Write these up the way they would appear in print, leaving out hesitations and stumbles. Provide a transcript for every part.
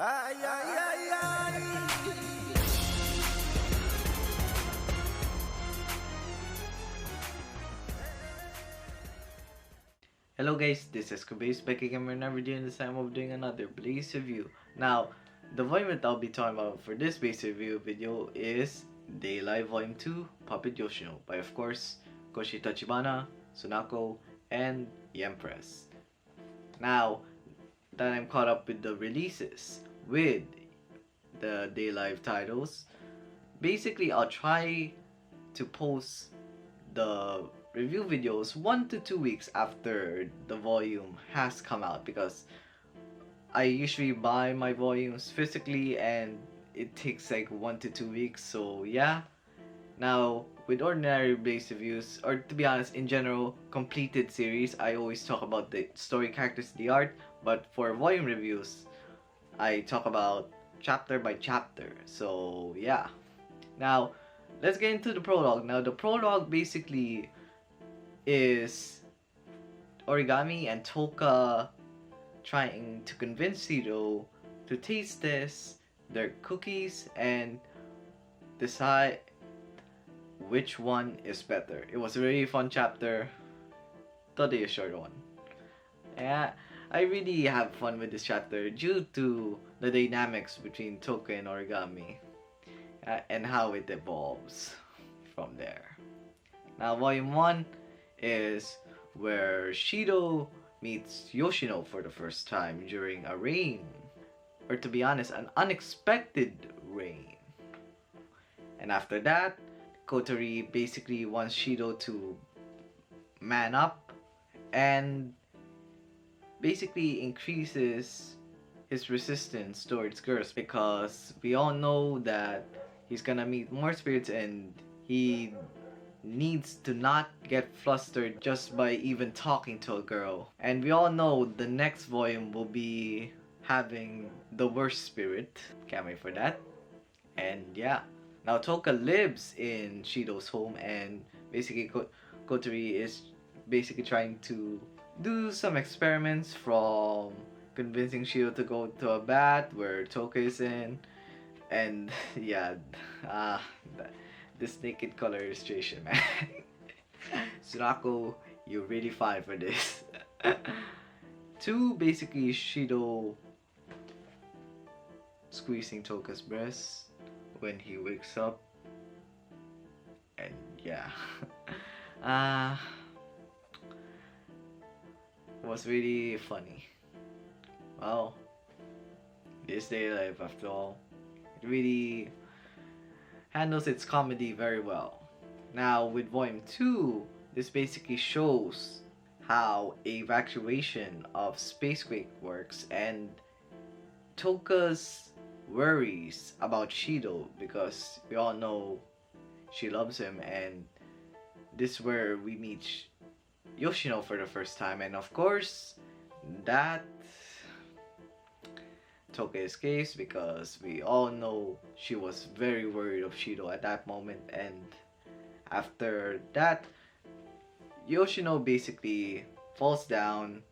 Ay, ay, ay, ay. Hello guys, this is Kubase back again with another video, and this time we're doing another Blaze review. Now, the volume that I'll be talking about for this Blaze review video is Daylight Volume 2 Puppet Yoshino by, of course, Koshi Tachibana, Sunako, and the Empress. Now that I'm caught up with the releases with the Day Live titles, basically I'll try to post the review videos 1 to 2 weeks after the volume has come out, because I usually buy my volumes physically and it takes like 1 to 2 weeks. So yeah, now with ordinary base reviews, or to be honest, in general completed series, I always talk about the story, characters, the art. But for volume reviews, I talk about chapter by chapter. So yeah, now let's get into the prologue. Now the prologue basically is Origami and Toka trying to convince Hiro to taste test their cookies and decide which one is better. It was a really fun chapter, totally a short one. Yeah, I really have fun with this chapter due to the dynamics between Toka and Origami, and how it evolves from there. Now volume 1 is where Shido meets Yoshino for the first time during a rain, or to be honest, an unexpected rain. And after that, Kotori basically wants Shido to man up and basically increases his resistance towards girls, because we all know that he's gonna meet more spirits and he needs to not get flustered just by even talking to a girl. And we all know the next volume will be having the worst spirit. Can't wait for that. And yeah, now Toka lives in Shido's home, and basically Kotori is basically trying to do some experiments, from convincing Shido to go to a bath where Toka is in. And yeah, this naked color illustration, man. Sunako, you're really fine for this. Two, basically Shido squeezing Toka's breast when he wakes up. And yeah. It was really funny. Well, this day life, after all, it really handles its comedy very well. Now with volume 2, this basically shows how evacuation of Spacequake works, and Toka's worries about Shido, because we all know she loves him, and this is where we meet Yoshino for the first time, and of course that Toka escapes, because we all know she was very worried of Shido at that moment. And after that, Yoshino basically falls down,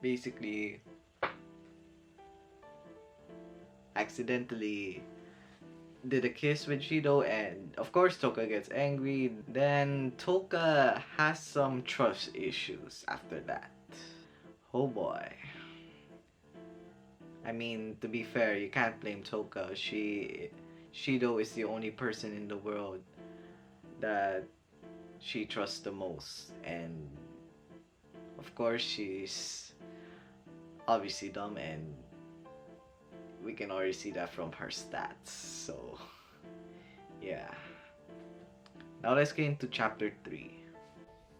basically accidentally did a kiss with Shido, and of course Toka gets angry. Then Toka has some trust issues after that. Oh boy. I mean, to be fair, you can't blame Toka. Shido is the only person in the world that she trusts the most, and of course she's obviously dumb, and we can already see that from her stats. So yeah. Now let's get into chapter 3.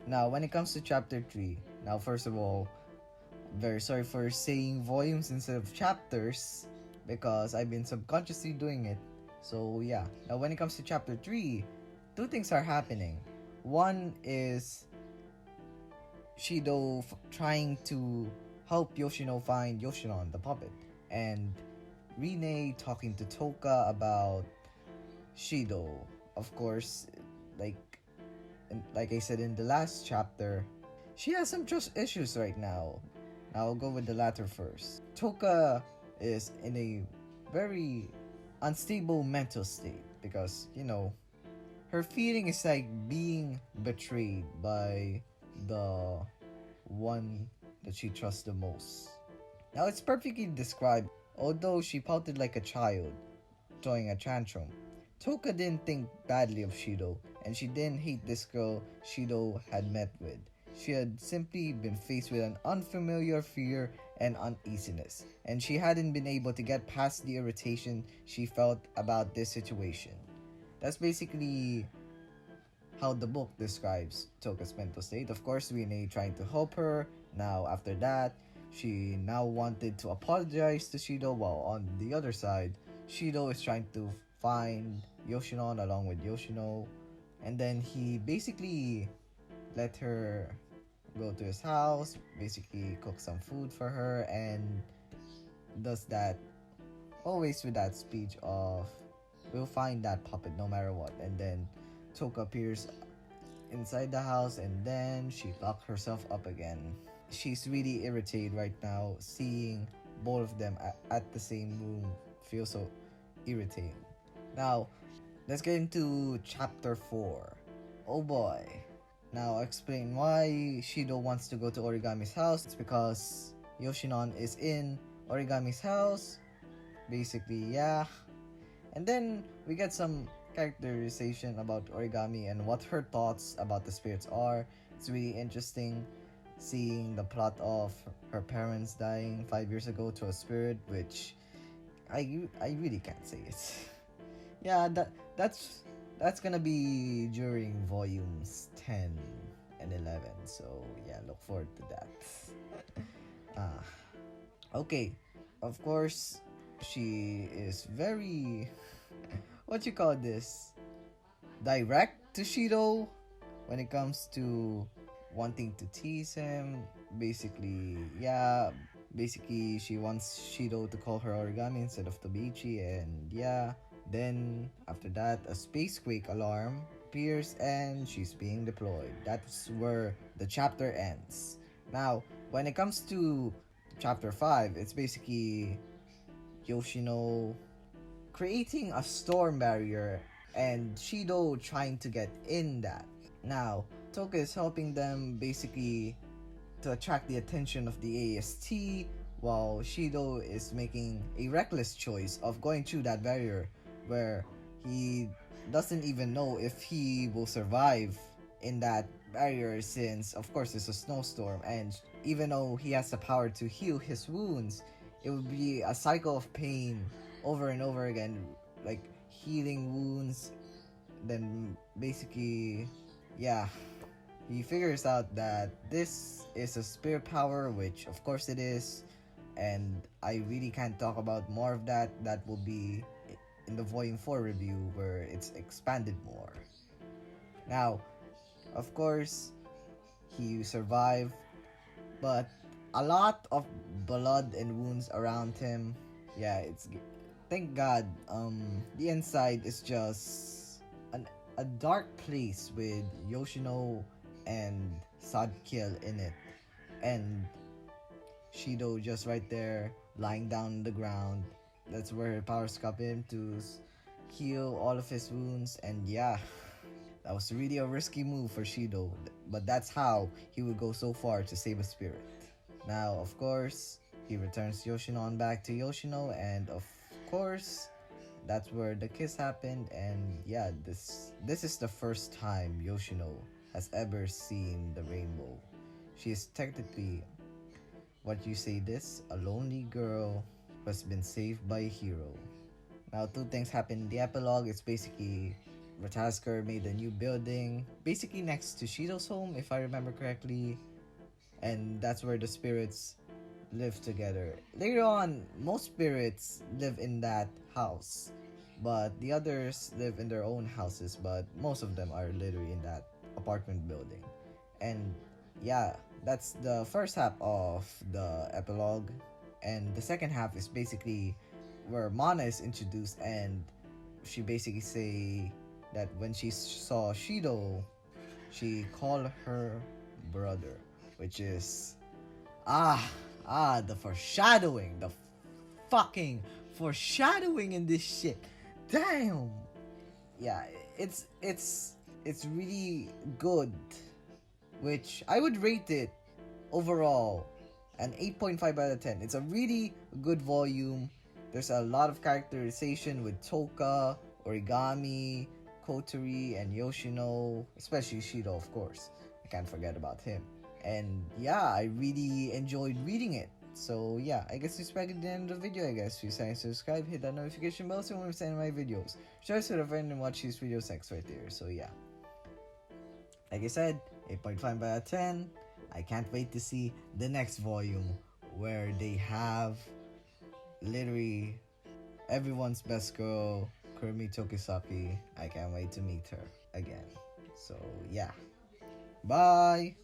Now, when it comes to chapter 3, now first of all, very sorry for saying volumes instead of chapters, because I've been subconsciously doing it. So yeah, now when it comes to chapter 3, two things are happening. One is Shido trying to help Yoshino find Yoshinon, the puppet, and Rine talking to Toka about Shido. Of course, like I said in the last chapter, she has some trust issues right now. Now I'll go with the latter first. Toka is in a very unstable mental state because, her feeling is like being betrayed by the one that she trusts the most. Now, it's perfectly described. Although she pouted like a child, throwing a tantrum, Toka didn't think badly of Shido, and she didn't hate this girl Shido had met with. She had simply been faced with an unfamiliar fear and uneasiness, and she hadn't been able to get past the irritation she felt about this situation. That's basically how the book describes Toka's mental state. Of course, Rene trying to help her. Now, after that, she now wanted to apologize to Shido, while on the other side, Shido is trying to find Yoshinon along with Yoshino. And then he basically let her go to his house, basically cook some food for her, and does that always with that speech of, "We'll find that puppet no matter what." And then Toka appears inside the house, and then she locked herself up again. She's really irritated right now, seeing both of them at the same room feels so irritating. Now, let's get into chapter 4. Oh boy. Now, I'll explain why Shido wants to go to Origami's house. It's because Yoshinon is in Origami's house. Basically, yeah. And then we get some characterization about Origami and what her thoughts about the spirits are. It's really interesting seeing the plot of her parents dying 5 years ago to a spirit, which I really can't say it. Yeah, that's gonna be during volumes 10 and 11. So yeah, look forward to that. Okay, of course, she is very what you call this, direct to Shido when it comes to wanting to tease him. Basically, she wants Shido to call her Origami instead of Tobiichi, and yeah. Then, after that, a spacequake alarm appears and she's being deployed. That's where the chapter ends. Now, when it comes to chapter 5, it's basically Yoshino creating a storm barrier and Shido trying to get in that. Now, Toka is helping them basically to attract the attention of the AST, while Shido is making a reckless choice of going through that barrier where he doesn't even know if he will survive in that barrier, since of course it's a snowstorm, and even though he has the power to heal his wounds, it would be a cycle of pain over and over again, like healing wounds. Then basically, yeah, he figures out that this is a spirit power, which of course it is, and I really can't talk about more of that. That will be in the Volume 4 review where it's expanded more. Now, of course, he survived, but a lot of blood and wounds around him. Yeah, thank God. The inside is just a dark place with Yoshino and Sadkiel in it, and Shido just right there lying down on the ground. That's where her powers come in to heal all of his wounds, and yeah, that was really a risky move for Shido, but that's how he would go so far to save a spirit. Now, of course, he returns Yoshinon back to Yoshino, and of course, that's where the kiss happened. And yeah, this is the first time Yoshino has ever seen the rainbow. She is technically, what you say this, a lonely girl who has been saved by a hero. Now, two things happen in the epilogue. It's basically Ratasker made a new building, basically next to Shido's home, if I remember correctly, and that's where the spirits live together. Later on, most spirits live in that house, but the others live in their own houses, but most of them are literally in that apartment building. And yeah, that's the first half of the epilogue, and the second half is basically where Mana is introduced, and she basically say that when she saw Shido, she called her brother, which is the foreshadowing, the fucking foreshadowing in this shit. Damn. Yeah, it's really good, which I would rate it overall an 8.5 out of 10. It's a really good volume. There's a lot of characterization with Toka, Origami, Kotori, and Yoshino, especially Shiro, of course. I can't forget about him. And yeah, I really enjoyed reading it. So yeah, I guess it's back at the end of the video. I guess you sign subscribe, hit that notification bell so when we send my videos. Share it with a friend and watch these videos next right there. So yeah, like I said, 8.5 out of 10. I can't wait to see the next volume where they have literally everyone's best girl, Kurumi Tokisaki. I can't wait to meet her again. So yeah, bye.